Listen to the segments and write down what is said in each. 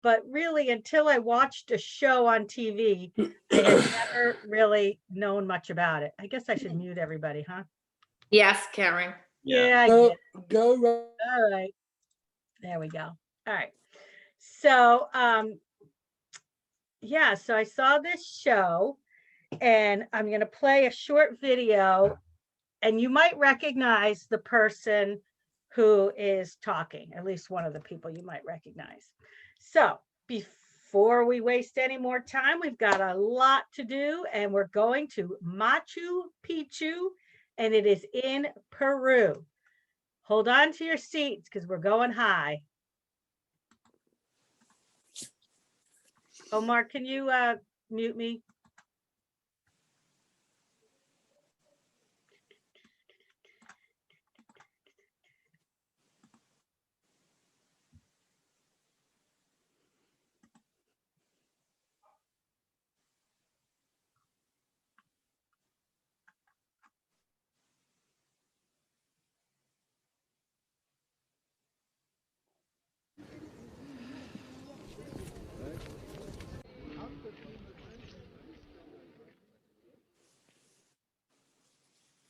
but really until I watched a show on TV, I had never really known much about it. I guess I should mute everybody, huh? Yes, Karen. Yeah, I Go, get it. go. All right. There we go. All right. So, yeah, so I saw this show and I'm going to play a short video and you might recognize the person who is talking, at least one of the people you might recognize. So before we waste any more time, we've got a lot to do and we're going to Machu Picchu and it is in Peru. Hold on to your seats because we're going high. Omar, can you mute me?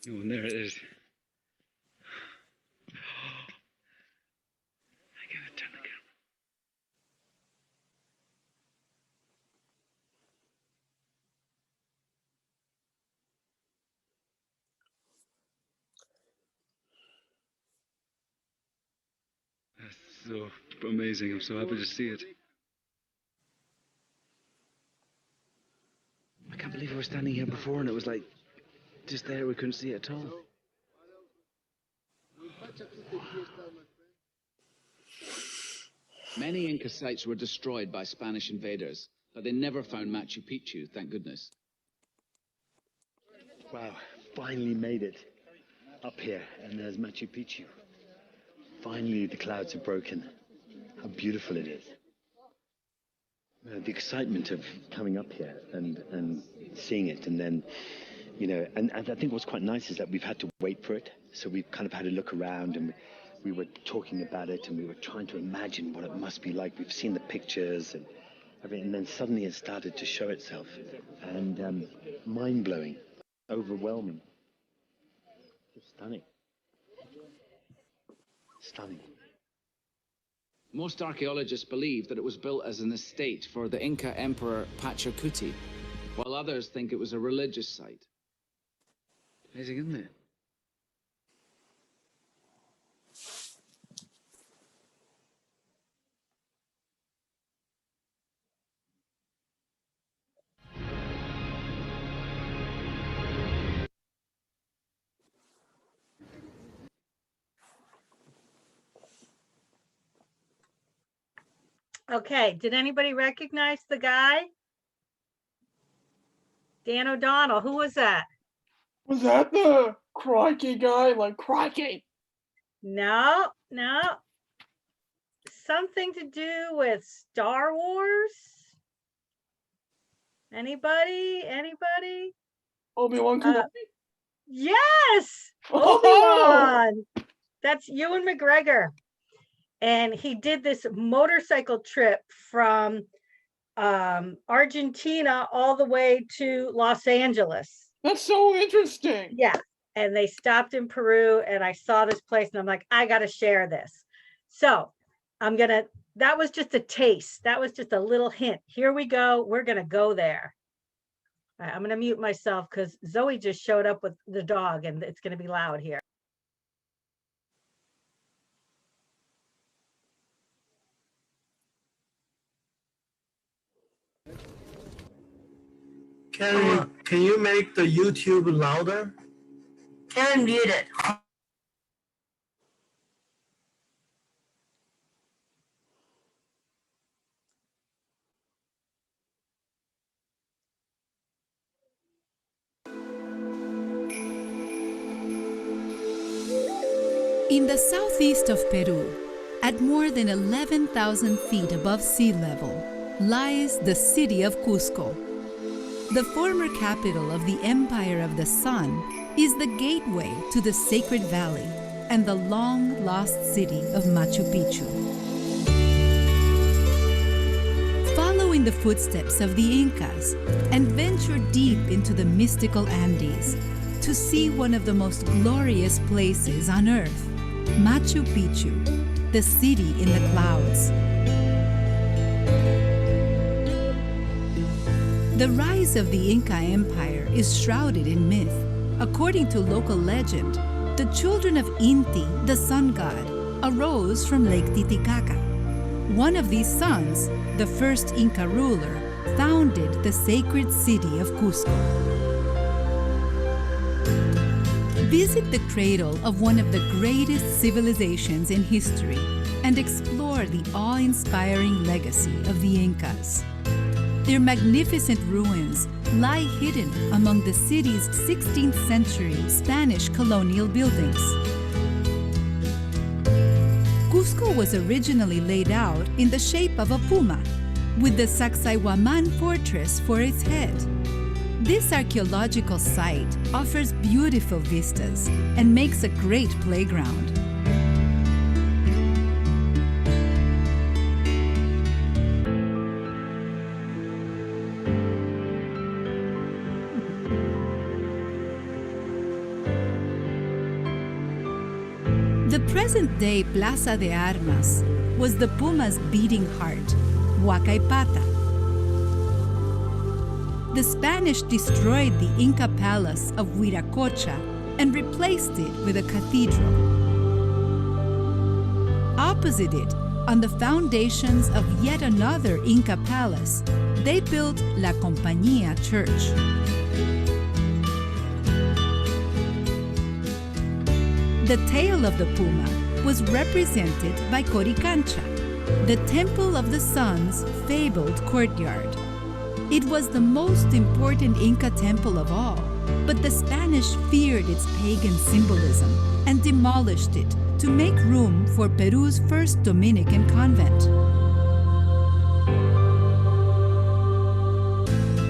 Oh, and there it is. I gotta turn the camera. That's so amazing. I'm so happy to see it. I can't believe I was standing here before and it was like just there, we couldn't see it at all. Many Inca sites were destroyed by Spanish invaders, but they never found Machu Picchu, thank goodness. Wow, finally made it up here, and there's Machu Picchu. Finally, the clouds are broken. How beautiful it is. The excitement of coming up here and seeing it, and then, you know, and I think what's quite nice is that we've had to wait for it. So we've kind of had a look around and we were talking about it and we were trying to imagine what it must be like. We've seen the pictures and everything, and then suddenly it started to show itself. And mind-blowing, overwhelming, just stunning. Stunning. Most archaeologists believe that it was built as an estate for the Inca Emperor Pachacuti, while others think it was a religious site. Amazing, isn't it? Okay, did anybody recognize the guy? Dan O'Donnell, who was that? Was that the crikey guy? Like, crikey. No, no. Something to do with Star Wars? Anybody? Anybody? Obi-Wan Kenobi? Yes! Obi-Wan! That's Ewan McGregor. And he did this motorcycle trip from Argentina all the way to Los Angeles. That's so interesting. Yeah. And they stopped in Peru and I saw this place and I'm like, I got to share this. So that was just a taste. That was just a little hint. Here we go. We're going to go there. All right, I'm going to mute myself because Zoe just showed up with the dog and it's going to be loud here. Can you make the YouTube louder? Karen, mute it. In the southeast of Peru, at more than 11,000 feet above sea level, lies the city of Cusco. The former capital of the Empire of the Sun is the gateway to the Sacred Valley and the long-lost city of Machu Picchu. in the footsteps of the Incas and venture deep into the mystical Andes to see one of the most glorious places on Earth, Machu Picchu, the city in the clouds. The rise of the Inca Empire is shrouded in myth. According to local legend, the children of Inti, the sun god, arose from Lake Titicaca. One of these sons, the first Inca ruler, founded the sacred city of Cusco. Visit the cradle of one of the greatest civilizations in history and explore the awe-inspiring legacy of the Incas. Their magnificent ruins lie hidden among the city's 16th century Spanish colonial buildings. Cusco was originally laid out in the shape of a puma, with the Sacsayhuaman fortress for its head. This archaeological site offers beautiful vistas and makes a great playground. The present-day Plaza de Armas was the Puma's beating heart, Huacaypata. The Spanish destroyed the Inca palace of Huiracocha and replaced it with a cathedral. Opposite it, on the foundations of yet another Inca palace, they built La Compañía Church. The tail of the puma was represented by Coricancha, the temple of the sun's fabled courtyard. It was the most important Inca temple of all, but the Spanish feared its pagan symbolism and demolished it to make room for Peru's first Dominican convent.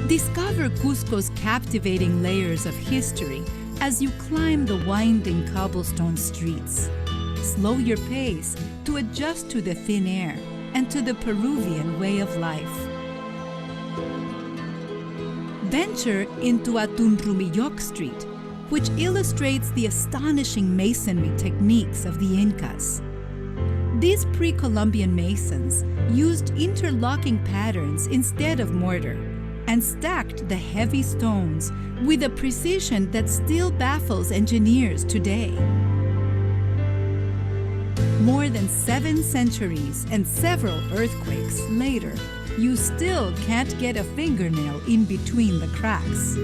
Discover Cusco's captivating layers of history as you climb the winding cobblestone streets. Slow your pace to adjust to the thin air and to the Peruvian way of life. Venture into Atunrumillok Street, which illustrates the astonishing masonry techniques of the Incas. These pre-Columbian masons used interlocking patterns instead of mortar and stacked the heavy stones with a precision that still baffles engineers today. More than 7 centuries and several earthquakes later, you still can't get a fingernail in between the cracks.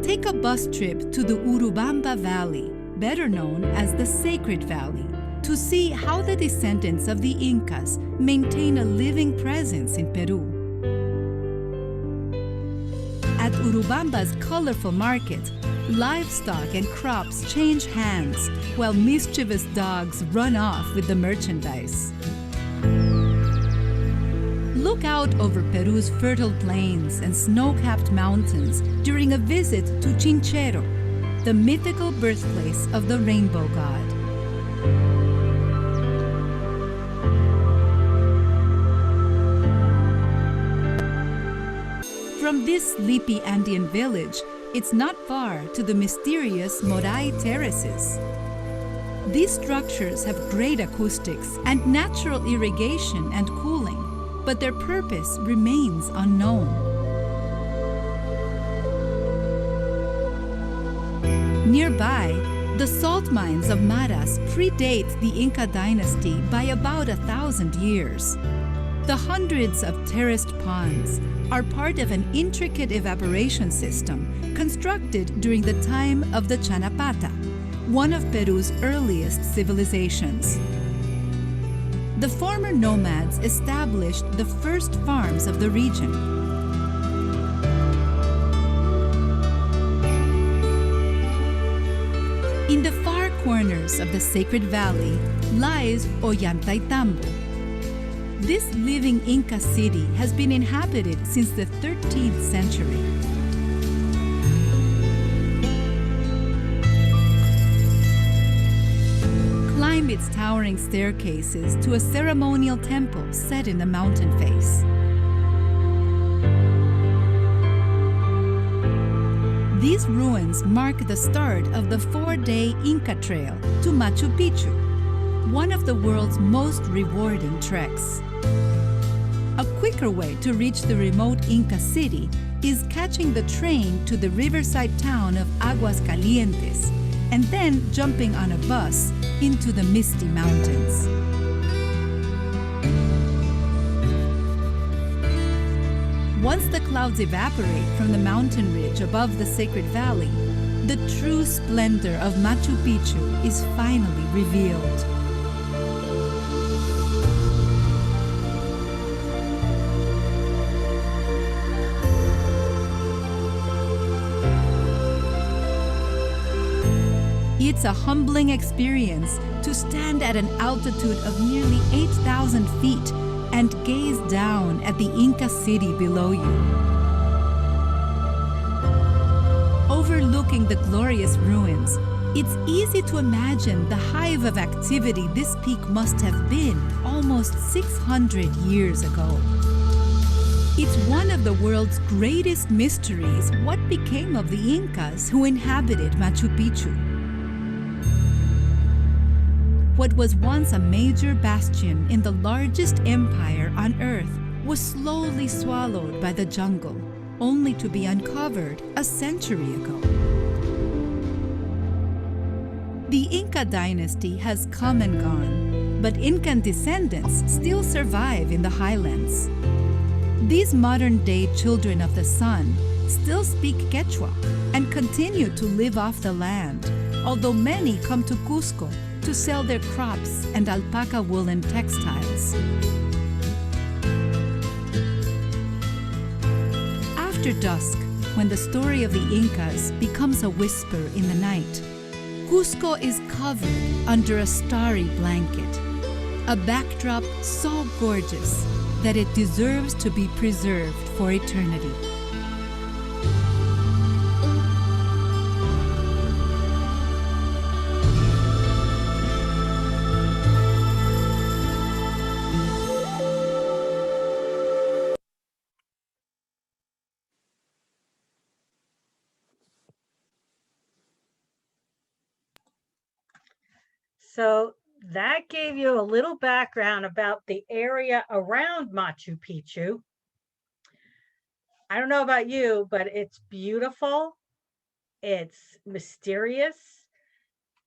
Take a bus trip to the Urubamba Valley, better known as the Sacred Valley, to see how the descendants of the Incas maintain a living presence in Peru. At Urubamba's colorful market, livestock and crops change hands while mischievous dogs run off with the merchandise. Look out over Peru's fertile plains and snow-capped mountains during a visit to Chinchero, the mythical birthplace of the rainbow god. From this sleepy Andean village, it's not far to the mysterious Moray Terraces. These structures have great acoustics and natural irrigation and cooling, but their purpose remains unknown. Nearby, the salt mines of Maras predate the Inca dynasty by about 1,000 years. The hundreds of terraced ponds are part of an intricate evaporation system constructed during the time of the Chanapata, one of Peru's earliest civilizations. The former nomads established the first farms of the region. In the far corners of the Sacred Valley lies Ollantaytambo. This living Inca city has been inhabited since the 13th century. climb its towering staircases to a ceremonial temple set in the mountain face. These ruins mark the start of the 4-day Inca Trail to Machu Picchu, one of the world's most rewarding treks. A quicker way to reach the remote Inca city is catching the train to the riverside town of Aguascalientes and then jumping on a bus into the misty mountains. Once the clouds evaporate from the mountain ridge above the sacred valley, the true splendor of Machu Picchu is finally revealed. It's a humbling experience to stand at an altitude of nearly 8,000 feet and gaze down at the Inca city below you. Overlooking the glorious ruins, it's easy to imagine the hive of activity this peak must have been almost 600 years ago. It's one of the world's greatest mysteries what became of the Incas who inhabited Machu Picchu. What was once a major bastion in the largest empire on Earth was slowly swallowed by the jungle, only to be uncovered a century ago. The Inca dynasty has come and gone, but Incan descendants still survive in the highlands. These modern-day children of the sun still speak Quechua and continue to live off the land, although many come to Cusco to sell their crops and alpaca woolen textiles. After dusk, when the story of the Incas becomes a whisper in the night, Cusco is covered under a starry blanket, a backdrop so gorgeous that it deserves to be preserved for eternity. So that gave you a little background about the area around Machu Picchu. I don't know about you, but it's beautiful. It's mysterious.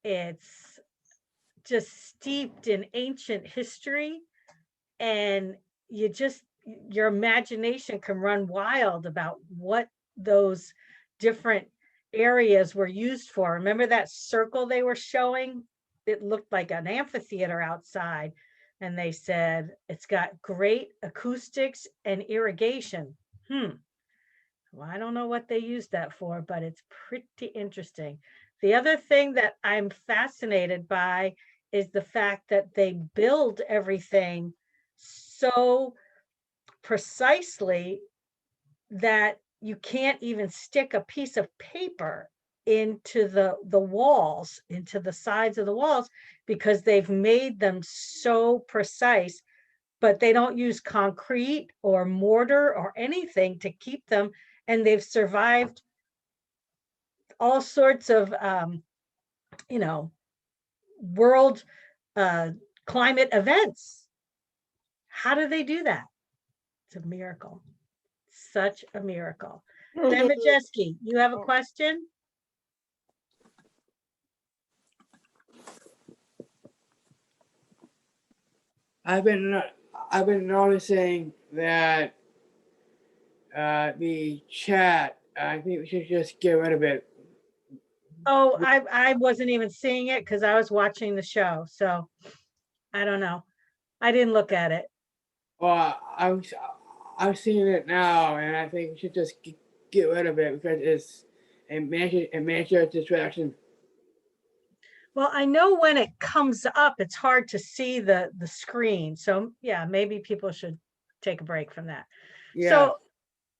It's just steeped in ancient history. And your imagination can run wild about what those different areas were used for. Remember that circle they were showing? It looked like an amphitheater outside, and they said it's got great acoustics and irrigation. Well, I don't know what they used that for, but it's pretty interesting. The other thing that I'm fascinated by is the fact that they build everything so precisely that you can't even stick a piece of paper into the walls, into the sides of the walls, because they've made them so precise, but they don't use concrete or mortar or anything to keep them. And they've survived all sorts of, world climate events. How do they do that? It's a miracle. Such a miracle. Ben Majeski, you have a question? I've been noticing that the chat. I think we should just get rid of it. Oh, I wasn't even seeing it because I was watching the show. So I don't know. I didn't look at it. Well, I'm seeing it now, and I think we should just get rid of it because it's a major distraction. Well, I know when it comes up, it's hard to see the screen. So yeah, maybe people should take a break from that. Yeah. So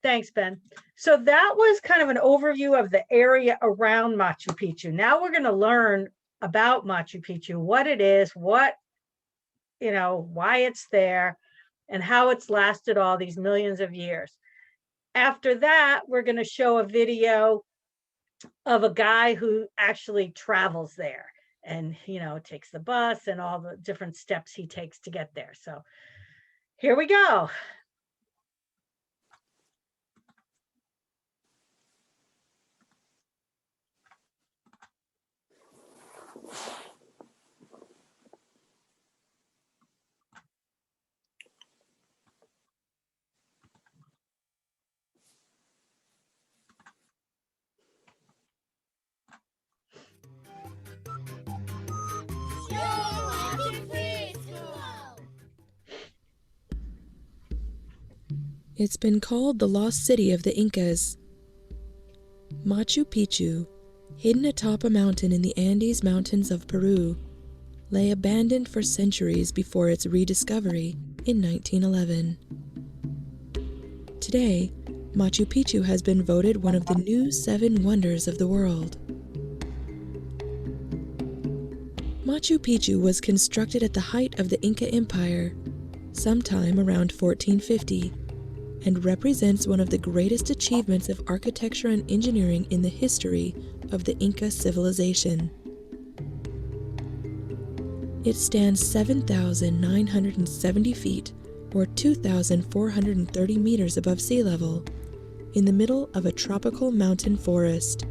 thanks, Ben. So that was kind of an overview of the area around Machu Picchu. Now we're going to learn about Machu Picchu, what it is, what, why it's there, and how it's lasted all these millions of years. After that, we're going to show a video of a guy who actually travels there and, takes the bus and all the different steps he takes to get there. So here we go. It's been called the lost city of the Incas. Machu Picchu, hidden atop a mountain in the Andes Mountains of Peru, lay abandoned for centuries before its rediscovery in 1911. Today, Machu Picchu has been voted one of the new 7 wonders of the world. Machu Picchu was constructed at the height of the Inca Empire, sometime around 1450, and represents one of the greatest achievements of architecture and engineering in the history of the Inca civilization. It stands 7,970 feet, or 2,430 meters above sea level, in the middle of a tropical mountain forest.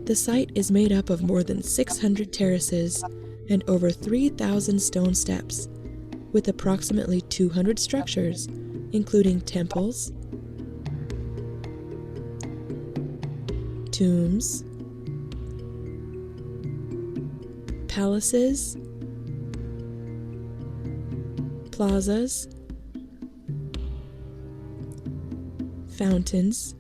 The site is made up of more than 600 terraces and over 3,000 stone steps, with approximately 200 structures, including temples, tombs, palaces, plazas, fountains,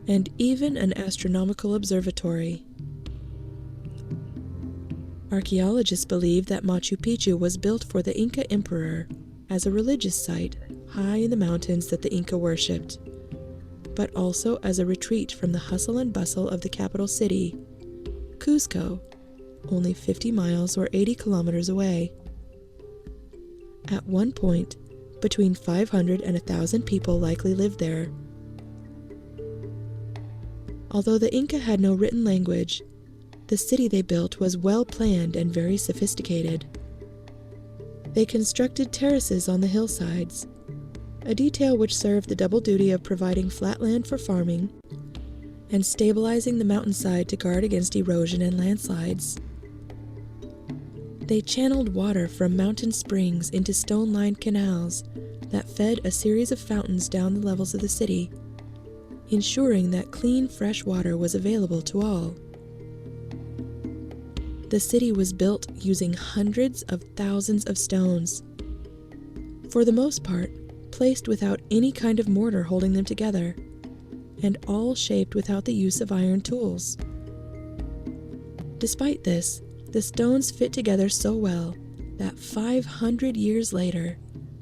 and even an astronomical observatory. Archaeologists believe that Machu Picchu was built for the Inca emperor as a religious site high in the mountains that the Inca worshipped, but also as a retreat from the hustle and bustle of the capital city, Cusco, only 50 miles or 80 kilometers away. At one point, between 500 and 1,000 people likely lived there. Although the Inca had no written language, the city they built was well planned and very sophisticated. They constructed terraces on the hillsides, a detail which served the double duty of providing flat land for farming and stabilizing the mountainside to guard against erosion and landslides. They channeled water from mountain springs into stone-lined canals that fed a series of fountains down the levels of the city, ensuring that clean, fresh water was available to all. The city was built using hundreds of thousands of stones, for the most part placed without any kind of mortar holding them together, and all shaped without the use of iron tools. Despite this, the stones fit together so well that 500 years later,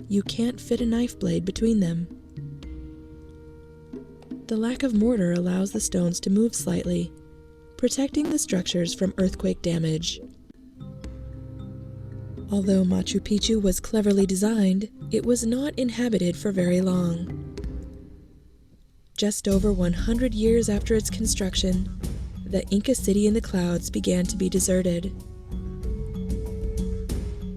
you can't fit a knife blade between them. The lack of mortar allows the stones to move slightly, protecting the structures from earthquake damage. Although Machu Picchu was cleverly designed, it was not inhabited for very long. Just over 100 years after its construction, the Inca city in the clouds began to be deserted.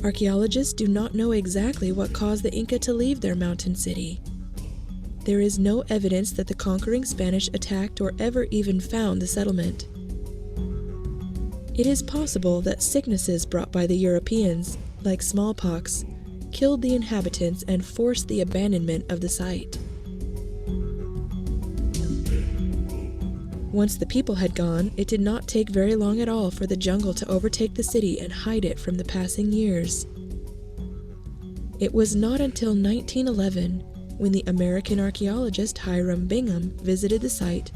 Archaeologists do not know exactly what caused the Inca to leave their mountain city. There is no evidence that the conquering Spanish attacked or ever even found the settlement. It is possible that sicknesses brought by the Europeans, like smallpox, killed the inhabitants and forced the abandonment of the site. Once the people had gone, it did not take very long at all for the jungle to overtake the city and hide it from the passing years. It was not until 1911, when the American archaeologist Hiram Bingham visited the site,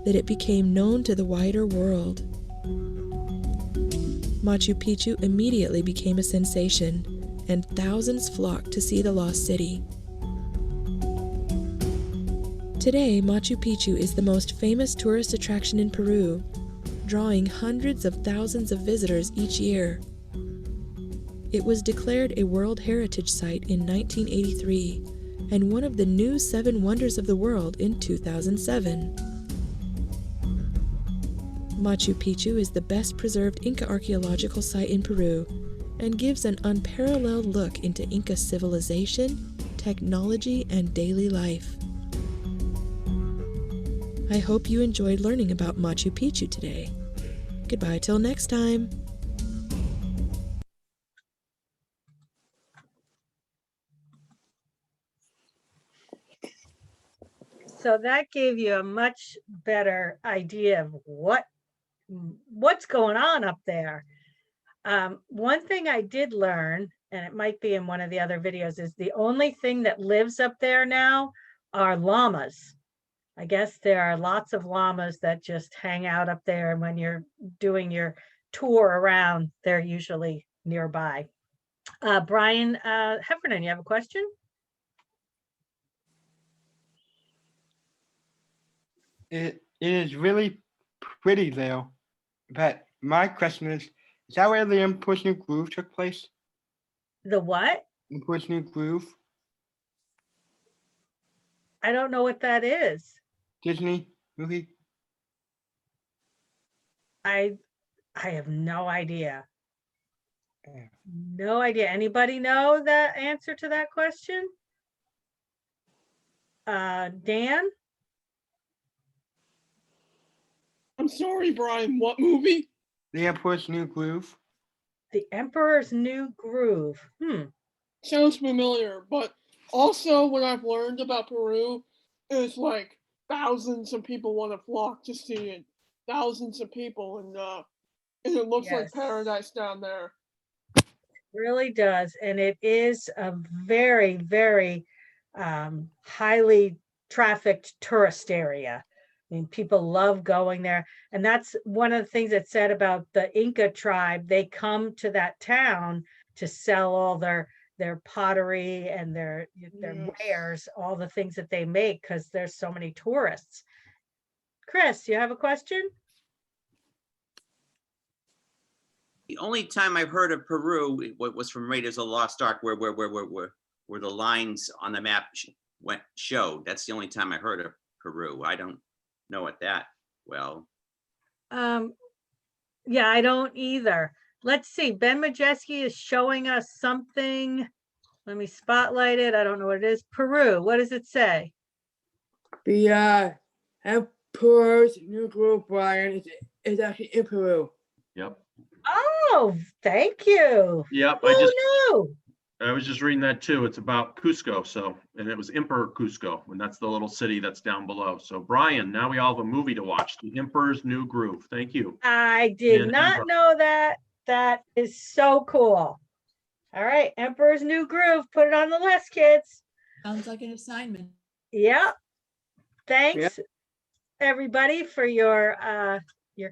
that it became known to the wider world. Machu Picchu immediately became a sensation, and thousands flocked to see the lost city. Today, Machu Picchu is the most famous tourist attraction in Peru, drawing hundreds of thousands of visitors each year. It was declared a World Heritage Site in 1983 and one of the new 7 Wonders of the World in 2007. Machu Picchu is the best preserved Inca archaeological site in Peru and gives an unparalleled look into Inca civilization, technology, and daily life. I hope you enjoyed learning about Machu Picchu today. Goodbye till next time. So that gave you a much better idea of what's going on up there. One thing I did learn, and it might be in one of the other videos, is the only thing that lives up there now are llamas. I guess there are lots of llamas that just hang out up there, and when you're doing your tour around, they're usually nearby. Brian Heffernan, you have a question? It is really pretty there. But my question is that where the Emperor's New Groove took place? The what? Emperor's New Groove, I don't know what that is. Disney movie? I have no idea. Yeah. No idea. Anybody know the answer to that question? Dan? I'm sorry, Brian. What movie? The Emperor's New Groove. The Emperor's New Groove. Sounds familiar, but also what I've learned about Peru is like thousands of people want to flock to see it. Thousands of people, and it looks like Yes. paradise down there. Really does. And it is a very, very highly trafficked tourist area. I mean, people love going there. And that's one of the things that's said about the Inca tribe. They come to that town to sell all their pottery and their wares, all the things that they make, because there's so many tourists. Chris, you have a question? The only time I've heard of Peru was from Raiders of the Lost Ark, where the lines on the map showed. That's the only time I heard of Peru. I don't know it that well. Yeah, I don't either. Let's see. Ben Majeski is showing us something. Let me spotlight it. I don't know what it is. Peru. What does it say? The Emperor's New Groove, Brian, is actually in Peru. Yep. Oh, thank you. Yep. I was just reading that too. It's about Cusco. And it was Emperor Cusco, and that's the little city that's down below. So Brian, now we all have a movie to watch, The Emperor's New Groove. Thank you. I did not know that. That is so cool. All right, Emperor's New Groove. Put it on the list, kids. Sounds like an assignment. Yep. Thanks, everybody, for your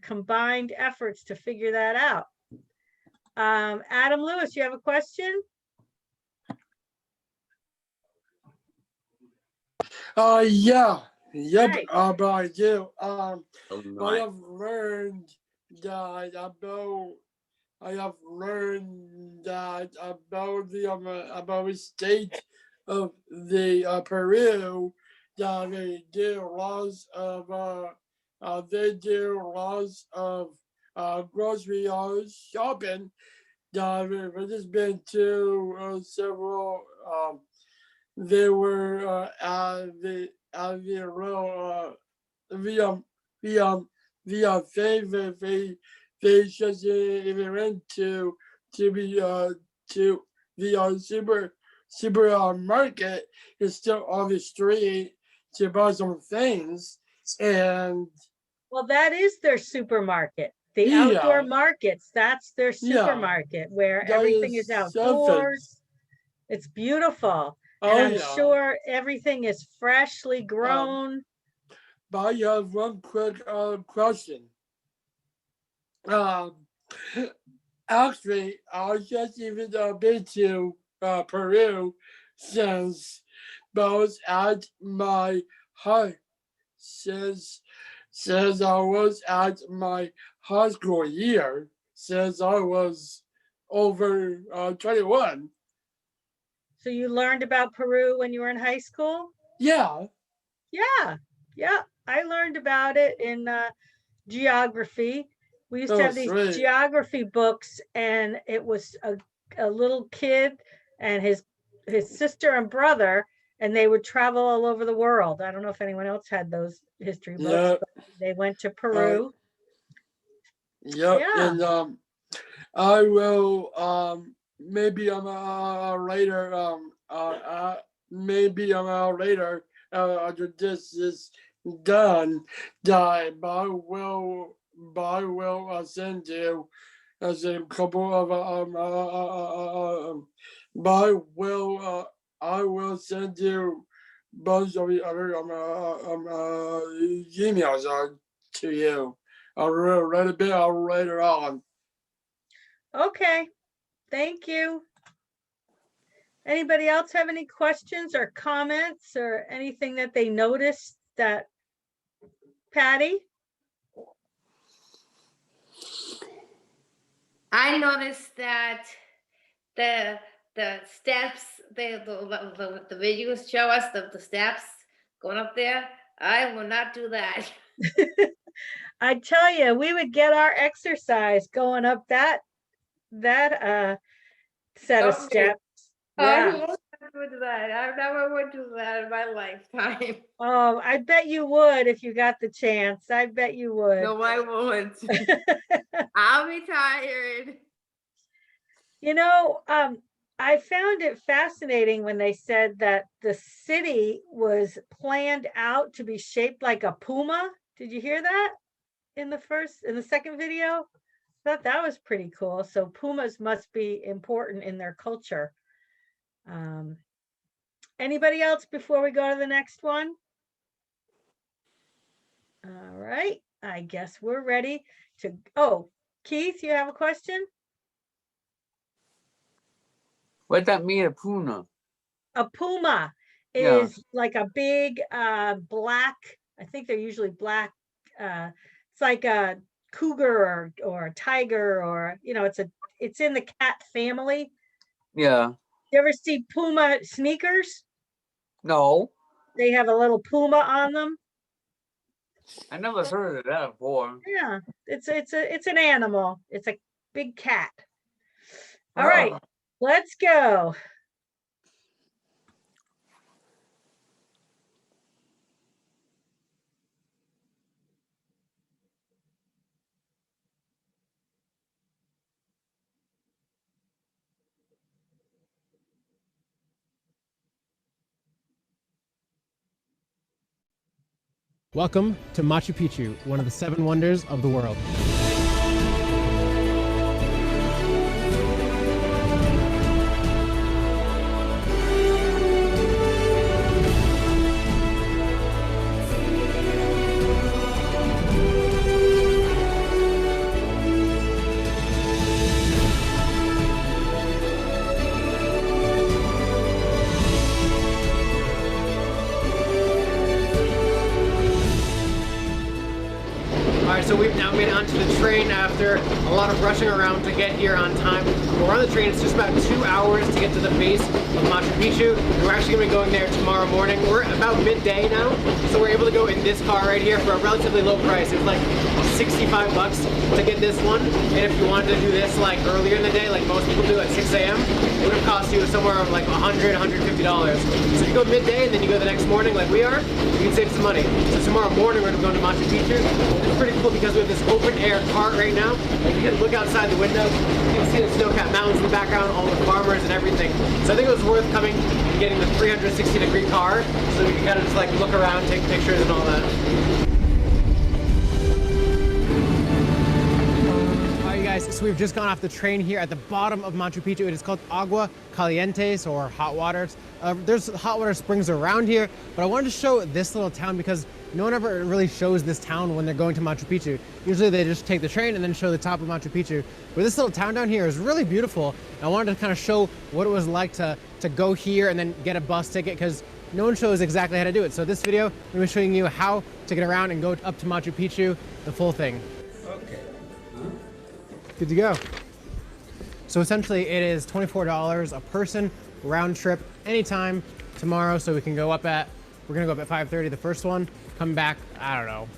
combined efforts to figure that out. Adam Lewis, you have a question? Yeah. Yep. Right. But I do. Oh, I have learned that about the state of the Peru, that they do lots of grocery shopping. I've just been to several. They were the favorite they just went to the supermarket. Is still on the street to buy some things, and well, that is their supermarket. The outdoor markets, that's their supermarket where everything is outdoors. It's beautiful. And I'm sure everything is freshly grown. But I have one quick question. Actually, I just even been to Peru since I was at my since I was at my high school year, since I was over 21. So you learned about Peru when you were in high school? Yeah. Yeah. I learned about it in geography. We used to have these Sweet. geography books, and it was a little kid and his sister and brother, and they would travel all over the world. I don't know if anyone else had those history books. Yeah. But they went to Peru. Yep. Yeah. And I will maybe I'm later maybe I'm later after this is done, but I will send you as a couple of but I will send you both of the other emails to you. I'll read a bit later on. Okay. Thank you. Anybody else have any questions or comments or anything that they noticed that, Patty? I noticed that the steps, the videos show us the steps going up there. I will not do that. I tell you, we would get our exercise going up that set of Okay. steps. I Yeah. will not do that. I never would do that in my lifetime. Oh, I bet you would if you got the chance. I bet you would. No, I won't. I'll be tired. You know, I found it fascinating when they said that the city was planned out to be shaped like a puma. Did you hear that in the second video? Thought that was pretty cool. So pumas must be important in their culture. Anybody else before we go to the next one? All right, I guess we're ready to, oh, Keith, you have a question? What that mean, a puna? A puma Yeah. is like a big black, I think they're usually black. It's like a cougar or a tiger, or, you know, it's in the cat family. Yeah. You ever see puma sneakers? No, They have a little puma on them. I never heard of that before. Yeah, it's an animal. It's a big cat. All right, let's go. Welcome to Machu Picchu, one of the 7 wonders of the world. So we've now made it onto the train after a lot of rushing around to get here on time. We're on the train. It's just about 2 hours to get to the base of Machu Picchu, and we're actually going to be going there tomorrow morning. We're about midday now, so we're able to go in this car right here for a relatively low price. It's like 65 bucks to get this one, and if you wanted to do this like earlier in the day, like most people do at 6 a.m., it would have cost you somewhere like $100, $150. So if you go midday and then you go the next morning like we are, you can save some money. So tomorrow morning we're going to go to Machu Picchu. It's pretty cool because we have this open air cart right now. Like you can look outside the window, you can see the snow-capped mountains in the background, all the farmers and everything. So I think it was worth coming and getting the 360-degree car so we can kind of just like look around, take pictures and all that. So we've just gone off the train here at the bottom of Machu Picchu. It is called Agua Calientes, or hot waters. There's hot water springs around here, but I wanted to show this little town because no one ever really shows this town when they're going to Machu Picchu. Usually they just take the train and then show the top of Machu Picchu. But this little town down here is really beautiful. I wanted to kind of show what it was like to go here and then get a bus ticket, because no one shows exactly how to do it. So this video, I'm gonna be showing you how to get around and go up to Machu Picchu, the full thing. Okay. Good to go. So essentially it is $24 a person, round trip, anytime tomorrow. So we can go up at, we're gonna go up at 5:30, the first one, come back, I don't know,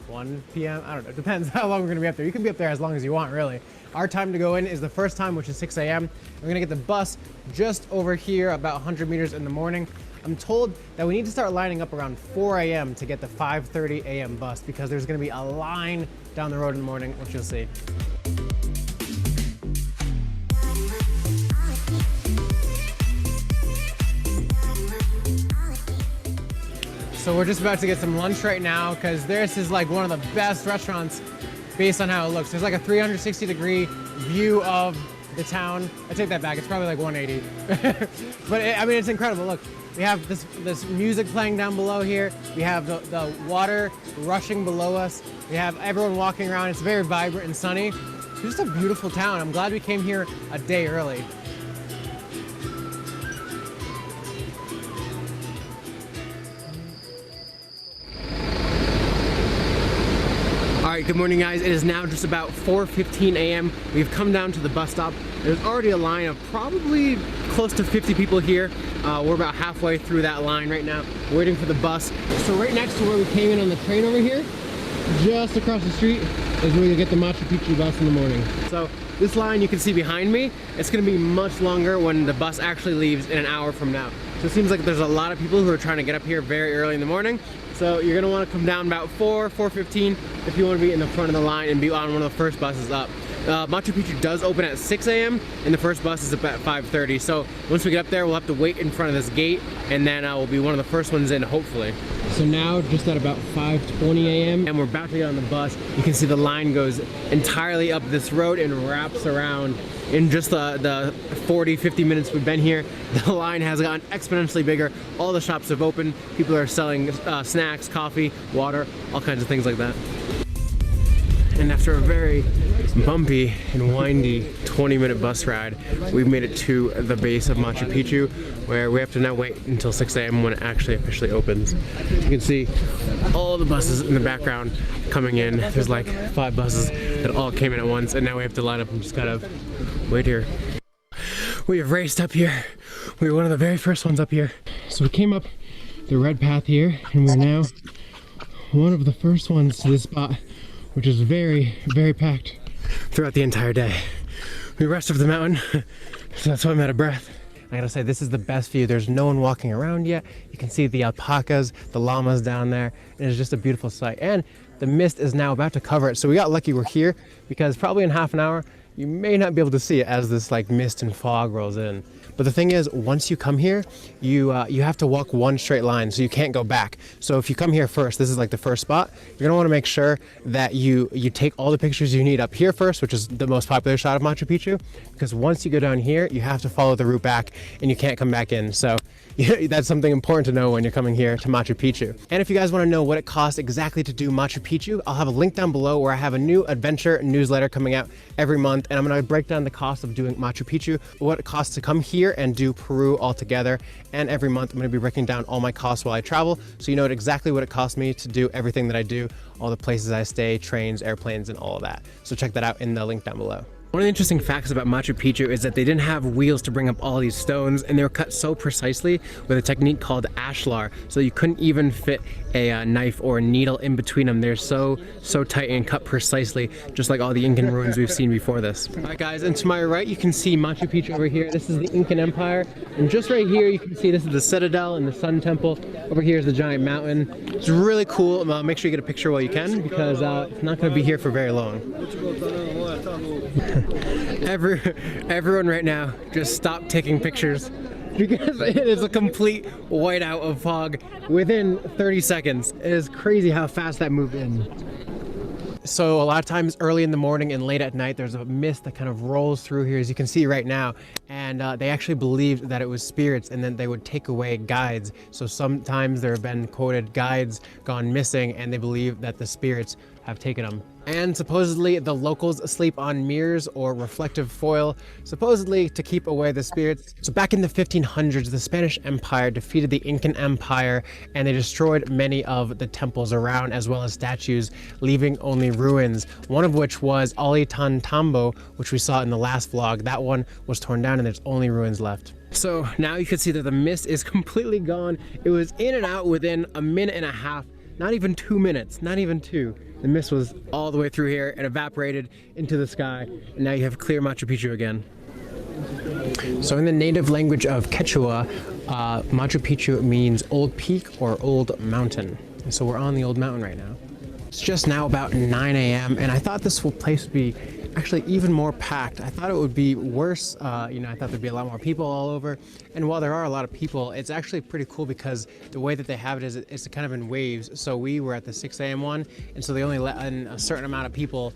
1 p.m. I don't know, depends how long we're gonna be up there. You can be up there as long as you want, really. Our time to go in is the first time, which is 6 a.m. We're gonna get the bus just over here, about 100 meters in the morning. I'm told that we need to start lining up around 4 a.m. to get the 5:30 a.m. bus because there's gonna be a line down the road in the morning, which you'll see. So we're just about to get some lunch right now because this is like one of the best restaurants based on how it looks. There's like a 360-degree view of the town. I take that back, it's probably like 180. But I mean, it's incredible. Look, we have this music playing down below here. We have the water rushing below us. We have everyone walking around. It's very vibrant and sunny. It's just a beautiful town. I'm glad we came here a day early. All right, good morning guys. It is now just about 4:15 a.m. We've come down to the bus stop. There's already a line of probably close to 50 people here. We're about halfway through that line right now, waiting for the bus. So right next to where we came in on the train over here, just across the street, is where you get the Machu Picchu bus in the morning. So this line you can see behind me, it's gonna be much longer when the bus actually leaves in an hour from now. So it seems like there's a lot of people who are trying to get up here very early in the morning. So you're gonna wanna come down about 4:15 if you wanna be in the front of the line and be on one of the first buses up. Machu Picchu does open at 6 a.m. and the first bus is up at 5:30. So once we get up there, we'll have to wait in front of this gate and then we'll be one of the first ones in, hopefully. So now just at about 5:20 a.m. and we're about to get on the bus. You can see the line goes entirely up this road and wraps around. In just the 40-50 minutes we've been here, the line has gotten exponentially bigger. All the shops have opened. People are selling snacks, coffee, water, all kinds of things like that. And after a very bumpy and windy 20-minute bus ride, we've made it to the base of Machu Picchu, where we have to now wait until 6 a.m. when it actually officially opens. You can see all the buses in the background coming in. There's like 5 buses that all came in at once, and now we have to line up and just kind of wait here. We have raced up here. We were one of the very first ones up here. So we came up the red path here, and we're now one of the first ones to this spot, which is very, very packed throughout the entire day. We rushed up the mountain, so that's why I'm out of breath. I gotta say, this is the best view. There's no one walking around yet. You can see the alpacas, the llamas down there. It is just a beautiful sight. And the mist is now about to cover it. So we got lucky we're here because probably in half an hour, you may not be able to see it as this like mist and fog rolls in. But the thing is, once you come here, you have to walk one straight line, so you can't go back. So if you come here first, this is like the first spot, you're gonna wanna make sure that you take all the pictures you need up here first, which is the most popular shot of Machu Picchu, because once you go down here, you have to follow the route back and you can't come back in. So that's something important to know when you're coming here to Machu Picchu. And if you guys wanna know what it costs exactly to do Machu Picchu, I'll have a link down below where I have a new adventure newsletter coming out every month, and I'm gonna break down the cost of doing Machu Picchu, what it costs to come here and do Peru all together. And every month I'm going to be breaking down all my costs while I travel, so you know exactly what it costs me to do everything that I do, all the places I stay, trains, airplanes, and all of that. So check that out in the link down below. One of the interesting facts about Machu Picchu is that they didn't have wheels to bring up all these stones, and they were cut so precisely with a technique called ashlar, so you couldn't even fit a knife or a needle in between them. They're so tight and cut precisely, just like all the Incan ruins we've seen before this. All right guys, and to my right you can see Machu Picchu over here. This is the Incan Empire, and just right here you can see this is the Citadel and the Sun Temple. Over here is the giant mountain. It's really cool. Make sure you get a picture while you can, because it's not going to be here for very long. Everyone right now just stop taking pictures because it is a complete whiteout of fog within 30 seconds. It is crazy how fast that moved in. So a lot of times early in the morning and late at night, there's a mist that kind of rolls through here, as you can see right now. And they actually believed that it was spirits, and then they would take away guides. So sometimes there have been quoted guides gone missing, and they believe that the spirits have taken them. And supposedly the locals sleep on mirrors or reflective foil, supposedly to keep away the spirits. So back in the 1500s, the Spanish Empire defeated the Incan Empire and they destroyed many of the temples around as well as statues, leaving only ruins. One of which was Ollantaytambo, which we saw in the last vlog. That one was torn down and there's only ruins left. So now you can see that the mist is completely gone. It was in and out within a minute and a half, not even 2 minutes, not even two. The mist was all the way through here and evaporated into the sky. And now you have clear Machu Picchu again. So in the native language of Quechua, Machu Picchu means old peak or old mountain. And so we're on the old mountain right now. It's just now about 9 a.m. and I thought this place would be actually even more packed. I thought it would be worse. You know, I thought there'd be a lot more people all over. And while there are a lot of people, it's actually pretty cool because the way that they have it is it's kind of in waves. So we were at the 6 a.m. one, and so they only let in a certain amount of people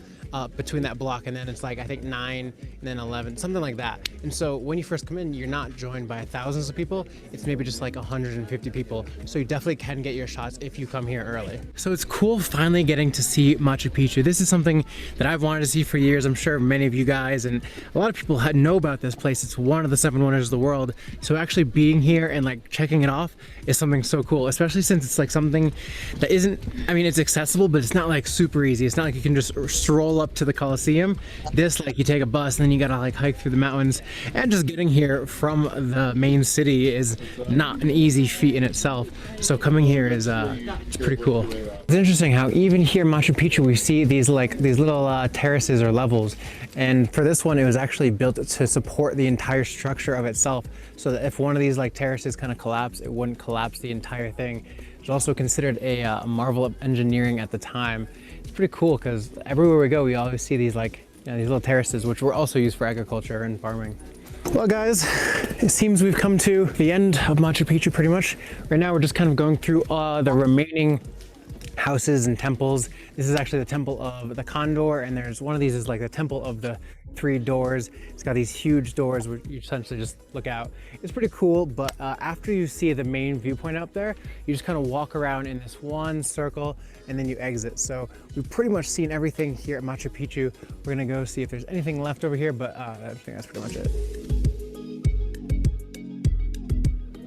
between that block, and then it's like I think 9 and then 11, something like that. And so when you first come in, you're not joined by thousands of people. It's maybe just like 150 people. So you definitely can get your shots if you come here early. So it's cool finally getting to see Machu Picchu. This is something that I've wanted to see for years. I'm sure many of you guys and a lot of people know about this place. It's one of the 7 wonders of the world. So actually being here and like checking it off is something so cool, especially since it's like something that isn't, I mean, it's accessible, but it's not like super easy. It's not like you can just stroll up to the Colosseum. This, like, you take a bus and then you gotta like hike through the mountains, and just getting here from the main city is not an easy feat in itself. So coming here is it's pretty cool. It's interesting how even here in Machu Picchu we see these little terraces or levels, and for this one it was actually built to support the entire structure of itself, so that if one of these like terraces kind of collapsed, it wouldn't collapse the entire thing. It's also considered a marvel of engineering at the time. It's pretty cool because everywhere we go we always see these like, you know, these little terraces, which were also used for agriculture and farming. Well guys, it seems we've come to the end of Machu Picchu pretty much. Right now we're just kind of going through the remaining houses and temples. This is actually the temple of the Condor, and there's one of these is like the temple of the 3 doors. It's got these huge doors where you essentially just look out. It's pretty cool, but after you see the main viewpoint up there, you just kind of walk around in this one circle and then you exit. So we've pretty much seen everything here at Machu Picchu. We're gonna go see if there's anything left over here, but I think that's pretty much it.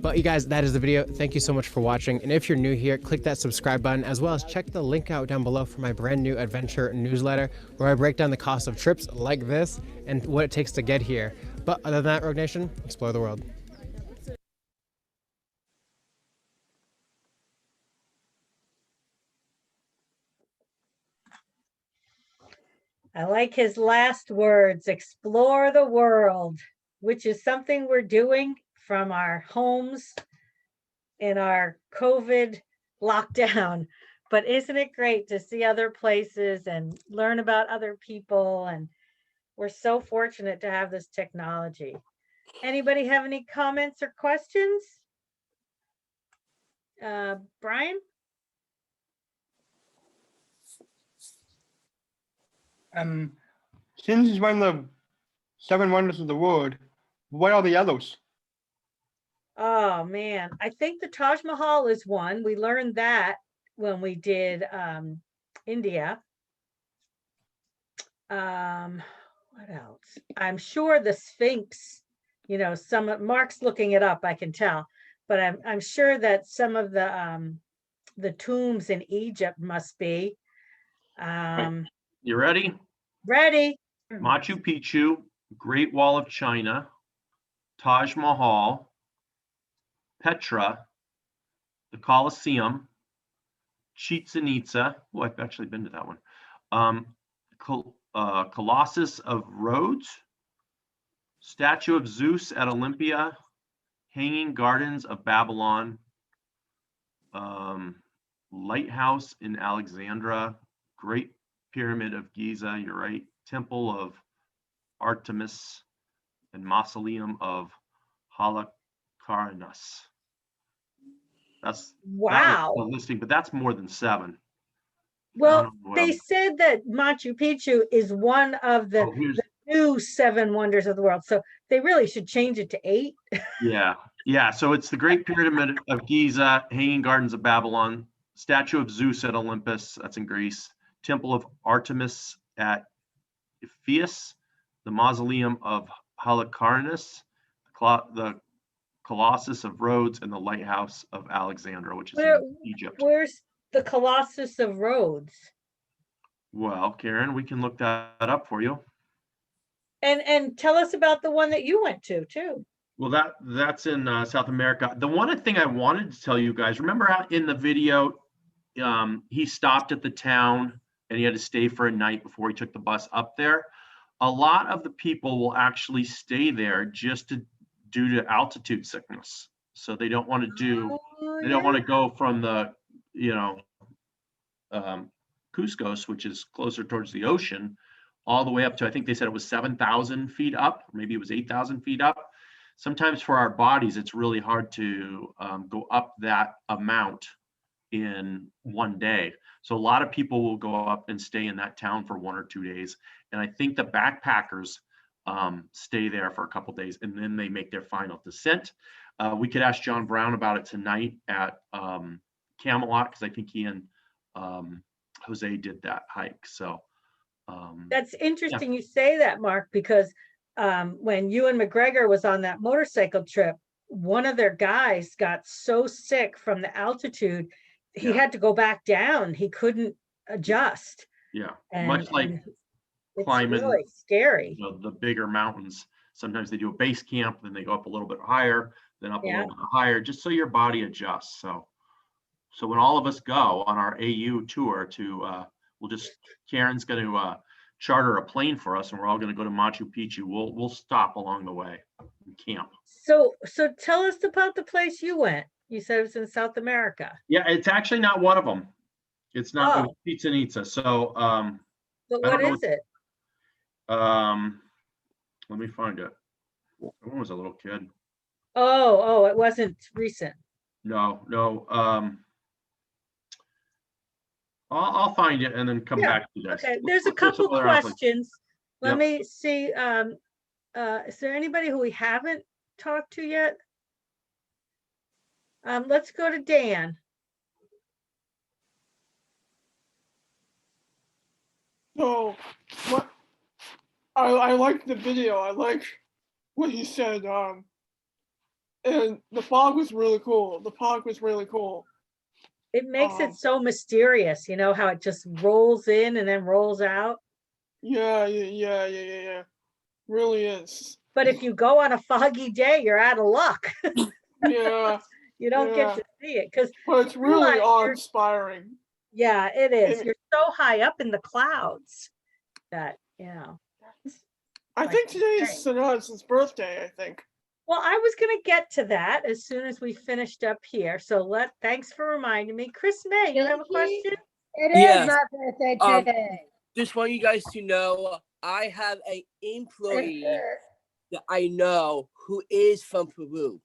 But you guys, that is the video. Thank you so much for watching. And if you're new here, click that subscribe button, as well as check the link out down below for my brand new adventure newsletter, where I break down the cost of trips like this and what it takes to get here. But other than that, Rogue Nation, explore the world. I like his last words, explore the world, which is something we're doing from our homes in our COVID lockdown. But isn't it great to see other places and learn about other people? And we're so fortunate to have this technology. Anybody have any comments or questions? Brian? Since it's one of the 7 wonders of the world, what are the others? Oh man, I think the Taj Mahal is one. We learned that when we did India. What else? I'm sure the Sphinx, you know, Mark's looking it up, I can tell, but I'm sure that some of the tombs in Egypt must be. You ready? Ready. Machu Picchu, Great Wall of China, Taj Mahal, Petra, the Colosseum, Chichen Itza. Oh, I've actually been to that one. Colossus of Rhodes, Statue of Zeus at Olympia, Hanging Gardens of Babylon, Lighthouse in Alexandria, Great Pyramid of Giza, you're right, Temple of Artemis, and Mausoleum of Halicarnassus. That's wow. That was the listing, but that's more than 7. Well, they said that Machu Picchu is one of the new 7 wonders of the world, so they really should change it to 8. Yeah. So it's the Great Pyramid of Giza, Hanging Gardens of Babylon, Statue of Zeus at Olympus, that's in Greece, Temple of Artemis at Ephesus, the Mausoleum of Halicarnassus, the Colossus of Rhodes, and the Lighthouse of Alexandria, which is in Egypt. Where's the Colossus of Rhodes? Well, Karen, we can look that up for you. And tell us about the one that you went to too. Well, that's in South America. The one thing I wanted to tell you guys, remember how in the video, he stopped at the town and he had to stay for a night before he took the bus up there. A lot of the people will actually stay there just due to altitude sickness. So they don't want to don't want to go from the, Cusco, which is closer towards the ocean, all the way up to, I think they said it was 7,000 feet up, maybe it was 8,000 feet up. Sometimes for our bodies, it's really hard to go up that amount in one day. So a lot of people will go up and stay in that town for 1 or 2 days. And I think the backpackers stay there for a couple days and then they make their final descent. We could ask John Brown about it tonight at Camelot, because I think he and Jose did that hike. So that's interesting you say that, Mark, because when Ewan McGregor was on that motorcycle trip, one of their guys got so sick from the altitude, he had to go back down. He couldn't adjust. Yeah, And, much like it's climbing really scary. the bigger mountains. Sometimes they do a base camp, then they go up a little bit higher, then up a little bit higher, just so your body adjusts. So when all of us go on our AU tour to, Karen's going to charter a plane for us, and we're all going to go to Machu Picchu. We'll stop along the way and camp. So tell us about the place you went. You said it was in South America. Yeah, it's actually not one of them. It's not it was Chichen Itza. So but what is it? Let me find it. When was a little kid? Oh, it wasn't recent. No. I'll find it and then come back to this. Okay, there's a couple questions. Let me see. Is there anybody who we haven't talked to yet? Let's go to Dan. So, what I liked the video. I like what he said. And the fog was really cool. It makes it so mysterious, how it just rolls in and then rolls out. Yeah. Really is. But if you go on a foggy day, you're out of luck. Yeah. You don't get to see it but it's really awe-inspiring. Yeah, it is. You're so high up in the clouds that, I think today is Sanaz's birthday, I think. Well, I was going to get to that as soon as we finished up here. So thanks for reminding me. Chris May, you have a question? It is my birthday today. Just want you guys to know, I have an employee that I know who is from Peru.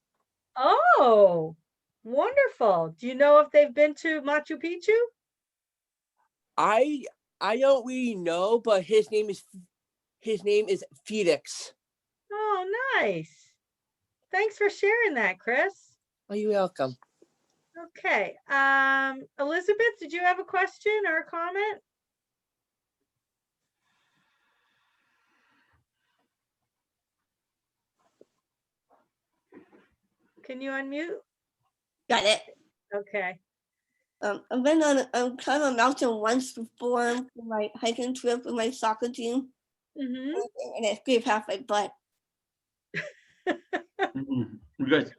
Oh, wonderful. Do you know if they've been to Machu Picchu? I don't really know, but his name is Felix. Oh, nice. Thanks for sharing that, Chris. Oh, you're welcome. Okay. Elizabeth, did you have a question or a comment? Can you unmute? Got it. Okay. I've been on climbed a mountain once before for my hiking trip with my soccer team. Mm-hmm. And it scraped half my butt.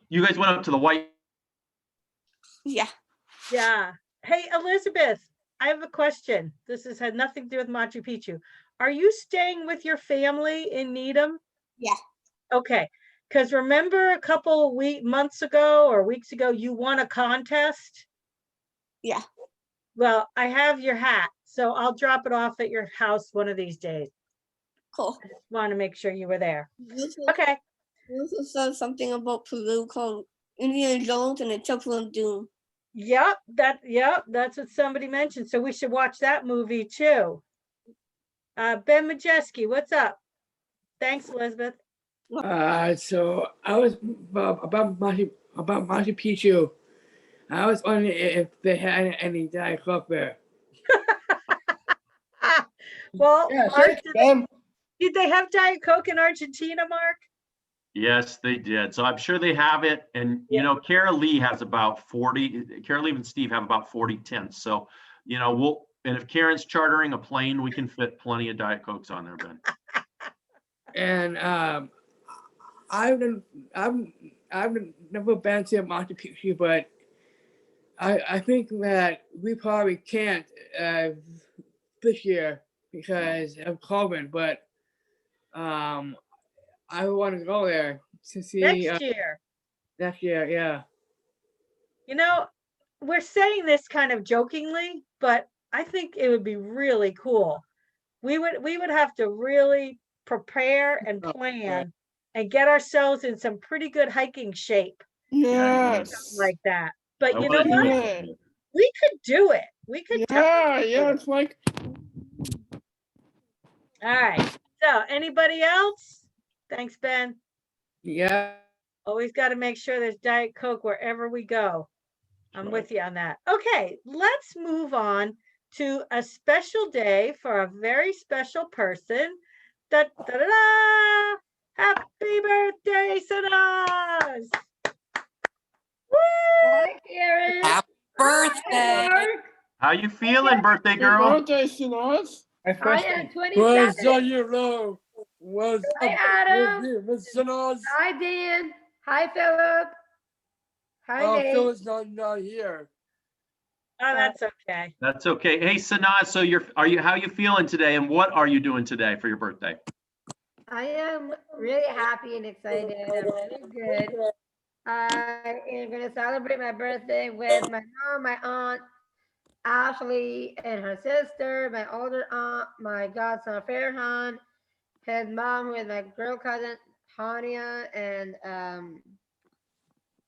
You guys went up to the white. Yeah. Yeah. Hey, Elizabeth, I have a question. This had nothing to do with Machu Picchu. Are you staying with your family in Needham? Yeah. Okay. Because remember a couple months ago or weeks ago, you won a contest? Yeah. Well, I have your hat, so I'll drop it off at your house one of these days. Cool. I just want to make sure you were there. Okay. You also said something about Peru called Indiana Jones and the Temple of Doom. Yep, that's what somebody mentioned. So we should watch that movie too. Ben Majeski, what's up? Thanks, Elizabeth. So I was about Machu Picchu. I was wondering if they had any Diet Coke there. Well, Yeah, Mark, sure, Ben. did they have Diet Coke in Argentina, Mark? Yes, they did. So I'm sure they have it. And, you know, Kara Lee has about 40, Kara Lee and Steve have about 40 tents. So, you know, and if Karen's chartering a plane, we can fit plenty of Diet Cokes on there, Ben. And I've never been to Machu Picchu, but I think that we probably can't this year because of COVID. But I want to go there to see Next year. Next year, yeah. You know, we're saying this kind of jokingly, but I think it would be really cool. We would have to really prepare and plan and get ourselves in some pretty good hiking shape. Yes. Something like that. But I you know wanna do what? that. We could do it. We could definitely do it. It's like. All right. So anybody else? Thanks, Ben. Yeah. Always got to make sure there's Diet Coke wherever we go. I'm with you on that. Okay, let's move on to a special day for a very special person. Da, da, da, da. Happy birthday, Sanaz! Hi, Karen. Happy birthday. How you feeling, birthday Happy girl? birthday, Sinas. I am 27. What's on your low? What's Hi, up Adam. with you, Miss Sinas? Hi, Dan. Hi, Philip. Hi, Oh, Nate. Phil's not here. Oh, that's okay. That's okay. Hey, Sanaz, so how you feeling today and what are you doing today for your birthday? I am really happy and excited. I'm really good. I am going to celebrate my birthday with my mom, my aunt, Ashley, and her sister, my older aunt, my godson, Farhan, his mom, who is my girl cousin, Hania, and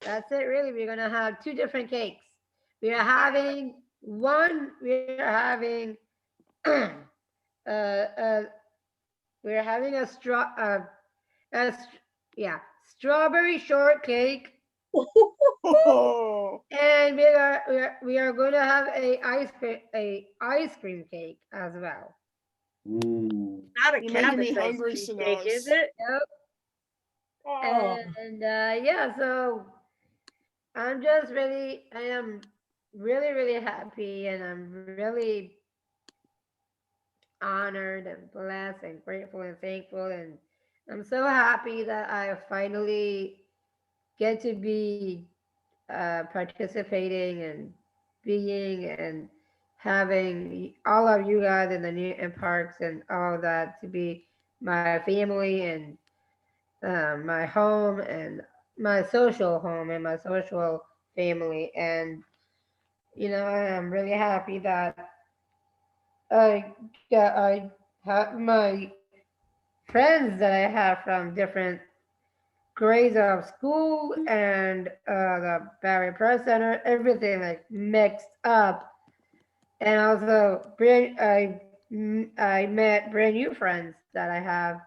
that's it really. We're going to have 2 different cakes. We are having we're having a strawberry shortcake, and we are going to have a ice cream cake as well. Ooh. Not a You're making me cabbage hungry, ice cream Sinas. cake, is it? Yep. Oh. And yeah, so I am really, really happy, and I'm really honored and blessed and grateful and thankful, and I'm so happy that I finally get to be participating and being and having all of you guys in the Newton Parks and all of that to be my family and my home and my social home and my social family. And I'm really happy that I have my friends that I have from different grades of school and the Barry Press Center, everything like mixed up. And also, I met brand new friends that I have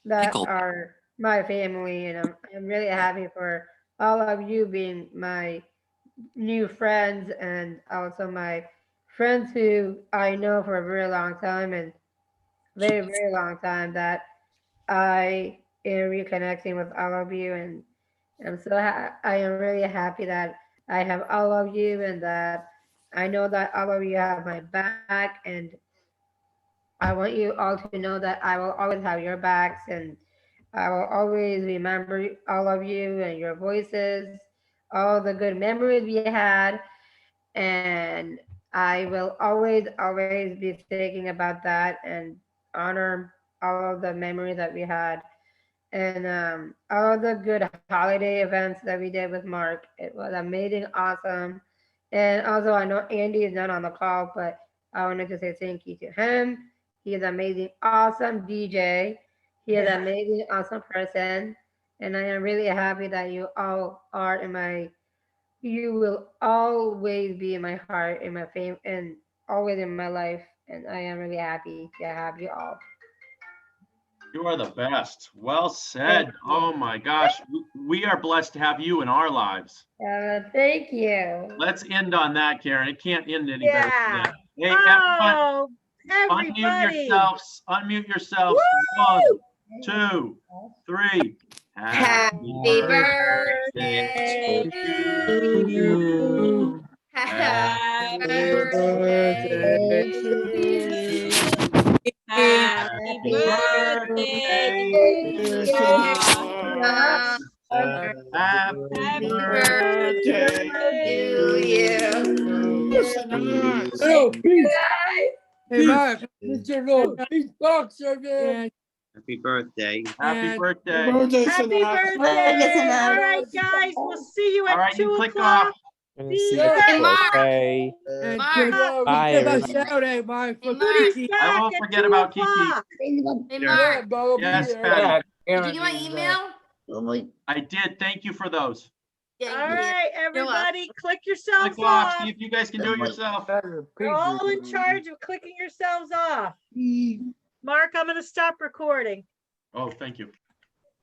that are my family, and I'm really happy for all of you being my new friends, and also my friends who I know for a very long time and very, very long time, that I am reconnecting with all of you, and I am really happy that I have all of you, and that I know that all of you have my back, and I want you all to know that I will always have your backs, and I will always remember all of you and your voices, all the good memories we had, and I will always, always be thinking about that and honor all of the memories that we had, and all the good holiday events that we did with Mark. It was amazing, awesome. And also, I know Andy is not on the call, but I wanted to say thank you to him. He is amazing, awesome DJ. He is Yeah. amazing, awesome person. And I am really happy that you all are you will always be in my heart, in my fame, and always in my life. And I am really happy to have you all. You are the best. Well said. Oh my gosh. We are blessed to have you in our lives. Thank you. Let's end on that, Karen. It can't end any better than Yeah. that. Hey, everyone, Oh, unmute everybody. yourselves. Unmute yourselves. Woo! 1, 2, 3. Happy birthday to you. Happy birthday to you. Happy birthday to us. Happy birthday to you. Oh, Pete. Hey, Pete. Mark. Mr. Lord. He's boxer, man. Happy birthday. Happy birthday. Happy birthday. All right, guys, we'll see you All at right, 2 you click o'clock. off. Be Yeah. safe. Mark. And Mark. good Bye, give us everybody. shout out, Mark, for Cootie's Kiki. back I won't at forget 2 about Kiki. o'clock. Hey, Yeah, Mark. Bo will be Yes, here. Patty. Did you get my email? I did. Thank you for those. All right, everybody, click Click yourselves off. off. See if you guys can do it yourself. You're all in charge of clicking yourselves off. Mark, I'm going to stop recording. Oh, thank you.